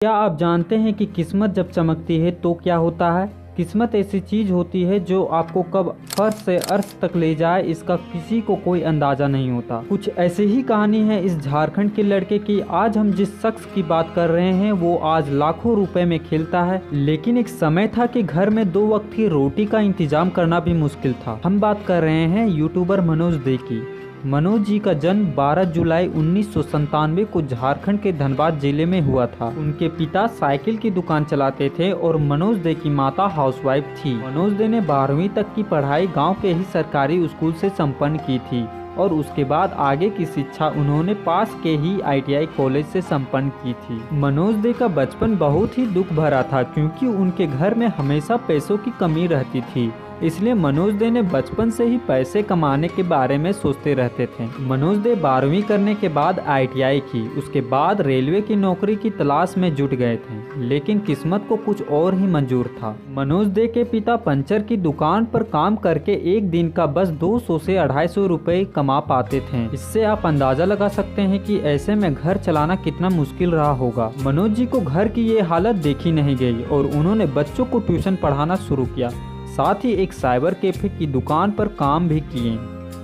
क्या आप जानते हैं कि किस्मत जब चमकती है तो क्या होता है? किस्मत ऐसी चीज होती है जो आपको कब फर्श से अर्श तक ले जाए इसका किसी को कोई अंदाजा नहीं होता। कुछ ऐसी ही कहानी है इस झारखंड के लड़के की। आज हम जिस शख्स की बात कर रहे हैं वो आज लाखों रुपए में खेलता है, लेकिन एक समय था कि घर में 2 वक्त की रोटी का इंतजाम करना भी मुश्किल था। हम बात कर रहे हैं यूट्यूबर मनोज दे की। मनोज जी का जन्म 12 जुलाई 1997 को झारखंड के धनबाद जिले में हुआ था। उनके पिता साइकिल की दुकान चलाते थे और मनोज दे की माता हाउसवाइफ थी। मनोज दे ने 12वीं तक की पढ़ाई गांव के ही सरकारी स्कूल से संपन्न की थी और उसके बाद आगे की शिक्षा उन्होंने पास के ही ITI कॉलेज से संपन्न की थी। मनोज दे का बचपन बहुत ही दुख भरा था क्योंकि उनके घर में हमेशा पैसों की कमी रहती थी, इसलिए मनोज दे ने बचपन से ही पैसे कमाने के बारे में सोचते रहते थे। मनोज दे 12वीं करने के बाद ITI की, उसके बाद रेलवे की नौकरी की तलाश में जुट गए थे, लेकिन किस्मत को कुछ और ही मंजूर था। मनोज दे के पिता पंचर की दुकान पर काम करके एक दिन का बस 200 से 250 रुपए कमा पाते थे। इससे आप अंदाजा लगा सकते हैं कि ऐसे में घर चलाना कितना मुश्किल रहा होगा। मनोज जी को घर की ये हालत देखी नहीं गई और उन्होंने बच्चों को ट्यूशन पढ़ाना शुरू किया, साथ ही एक साइबर कैफे की दुकान पर काम भी किए।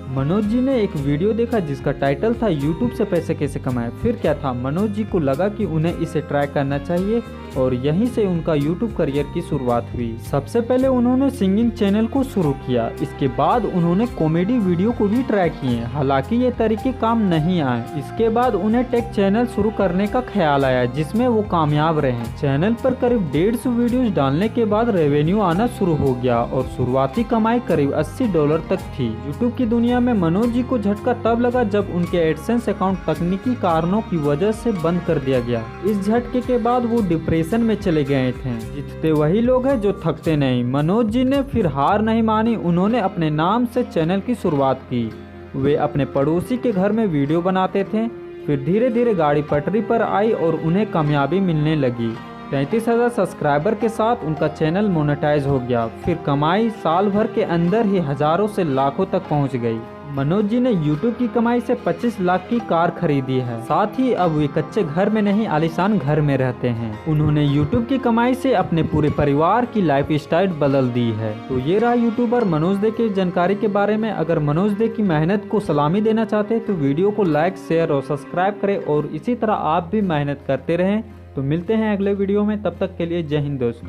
मनोज जी ने एक वीडियो देखा जिसका टाइटल था यूट्यूब से पैसे कैसे कमाएं। फिर क्या था, मनोज जी को लगा कि उन्हें इसे ट्राई करना चाहिए और यहीं से उनका यूट्यूब करियर की शुरुआत हुई। सबसे पहले उन्होंने सिंगिंग चैनल को शुरू किया, इसके बाद उन्होंने कॉमेडी वीडियो को भी ट्राई किए, हालांकि ये तरीके काम नहीं आए। इसके बाद उन्हें टेक चैनल शुरू करने का ख्याल आया जिसमें वो कामयाब रहे। चैनल पर करीब 150 वीडियोस डालने के बाद रेवेन्यू आना शुरू हो गया और शुरुआती कमाई करीब $80 तक थी। यूट्यूब की दुनिया में मनोज जी को झटका तब लगा जब उनके एडसेंस अकाउंट तकनीकी कारणों की वजह से बंद कर दिया गया। इस झटके के बाद वो डिप्रेशन में चले गए थे। जीतते वही लोग हैं जो थकते नहीं। मनोज जी ने फिर हार नहीं मानी, उन्होंने अपने नाम से चैनल की शुरुआत की। वे अपने पड़ोसी के घर में वीडियो बनाते थे, फिर धीरे धीरे गाड़ी पटरी पर आई और उन्हें कामयाबी मिलने लगी। 33,000 सब्सक्राइबर के साथ उनका चैनल मोनेटाइज हो गया। फिर कमाई साल भर के अंदर ही हजारों से लाखों तक पहुंच गई। मनोज जी ने YouTube की कमाई से 25 लाख की कार खरीदी है, साथ ही अब वे कच्चे घर में नहीं आलीशान घर में रहते हैं। उन्होंने YouTube की कमाई से अपने पूरे परिवार की लाइफ स्टाइल बदल दी है। तो ये रहा यूट्यूबर मनोज दे की जानकारी के बारे में। अगर मनोज दे की मेहनत को सलामी देना चाहते हैं तो वीडियो को लाइक, शेयर और सब्सक्राइब करें और इसी तरह आप भी मेहनत करते रहें। तो मिलते हैं अगले वीडियो में, तब तक के लिए जय हिंद दोस्तों।